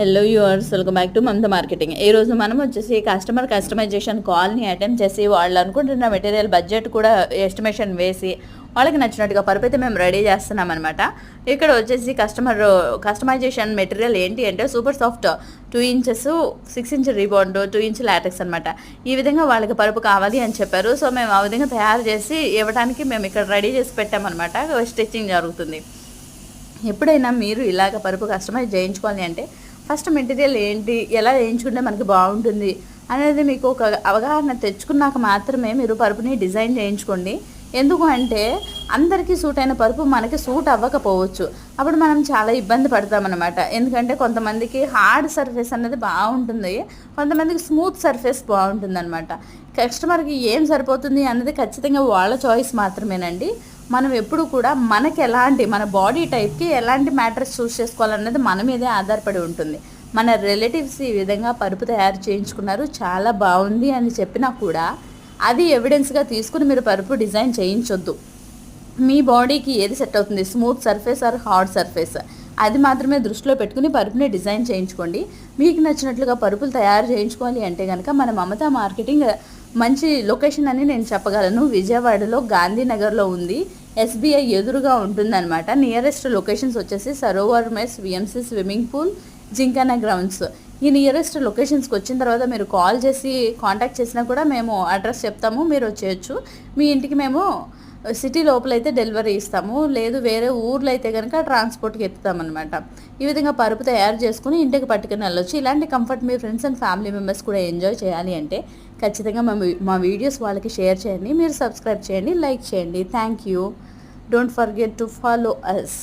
Hello yours, welcome back to Mamata marketing. ఈ రోజు మనం వచ్చేసి కస్టమర్ కస్టమైజేషన్ కాల్ని అటెంప్ట్ చేసి వాళ్ళు అనుకుంటున్న మెటీరియల్ బడ్జెట్ కూడా ఎస్టిమేషన్ వేసి వాళ్ళకి నచ్చినట్టుగా పరుపు అయితే మేము రెడీ చేస్తున్నాం అనమాట. ఇక్కడ వచ్చేసి కస్టమైజేషన్ మెటీరియల్ ఏంటి అంటే super soft 2 inches 6 inch రీబాండ్ 2 inch LaTeX అనమాట. ఈ విధంగా వాళ్ళకి పరుపు కావాలి అని చెప్పారు. సో మేము ఆ విధంగా తయారు చేసి ఇవ్వడానికి మేము ఇక్కడ రెడీ చేసి పెట్టామన్నమాట. స్టిచ్చింగ్ జరుగుతుంది. ఎప్పుడైనా మీరు ఇలాగ పరుపు కస్టమైజ్ చేయించుకోవాలి అంటే ఫస్ట్ మెటీరియల్ ఏంటి, ఎలా చేయించుకుంటే మనకి బాగుంటుంది అనేది మీకు ఒక అవగాహన తెచ్చుకున్నాక మాత్రమే మీరు పరుపుని డిజైన్ చేయించుకోండి. ఎందుకు అంటే అందరికీ సూట్ అయిన పరుపు మనకి సూట్ అవ్వకపోవచ్చు. అప్పుడు మనం చాలా ఇబ్బంది పడతామన్నమాట. ఎందుకంటే కొంతమందికి హార్డ్ సర్ఫేస్ అనేది బాగుంటుంది, కొంతమందికి స్మూత్ సర్ఫేస్ బాగుంటుంది అనమాట. కస్టమర్కి ఏం సరిపోతుంది అన్నది ఖచ్చితంగా వాళ్ళ చాయిస్ మాత్రమేనండి. మనం ఎప్పుడు కూడా మన బాడీ టైప్కి ఎలాంటి మ్యాట్రెస్ చూస్ చేసుకోవాలన్నది మన మీదే ఆధారపడి ఉంటుంది. మన రిలేటివ్స్ ఈ విధంగా పరుపు తయారు చేయించుకున్నారు, చాలా బాగుంది అని చెప్పినా కూడా అది ఎవిడెన్స్గా తీసుకుని మీరు పరుపు డిజైన్ చేయించొద్దు. మీ బాడీకి ఏది సెట్ అవుతుంది, smooth surface or hard surface, అది మాత్రమే దృష్టిలో పెట్టుకుని పరుపుని డిజైన్ చేయించుకోండి. మీకు నచ్చినట్లుగా పరుపులు తయారు చేయించుకోవాలి అంటే కనుక మన మమత మార్కెటింగ్ మంచి లొకేషన్ అని నేను చెప్పగలను. విజయవాడలో గాంధీనగర్లో ఉంది, ఎస్బీఐ ఎదురుగా ఉంటుందన్నమాట. నియరెస్ట్ లొకేషన్స్ వచ్చేసి Sarovar mess, VMC swimming pool, gymkhana grounds. ఈ నియరెస్ట్ లొకేషన్స్కి వచ్చిన తర్వాత మీరు కాల్ చేసి కాంటాక్ట్ చేసినా కూడా మేము అడ్రస్ చెప్తాము, మీరు వచ్చేయచ్చు. మీ ఇంటికి మేము సిటీ లోపలైతే డెలివరీ ఇస్తాము, లేదు వేరే ఊర్లో అయితే కనుక ట్రాన్స్పోర్ట్కి ఎత్తుతామన్నమాట. ఈ విధంగా పరుపు తయారు చేసుకుని ఇంటికి పట్టుకుని వెళ్ళొచ్చు. ఇలాంటి comfort me friends and family members కూడా ఎంజాయ్ చేయాలి అంటే ఖచ్చితంగా మా వీడియోస్ వాళ్ళకి షేర్ చేయండి, మీరు సబ్స్క్రైబ్ చేయండి, లైక్ చేయండి. Thank you. Don't forget to follow us.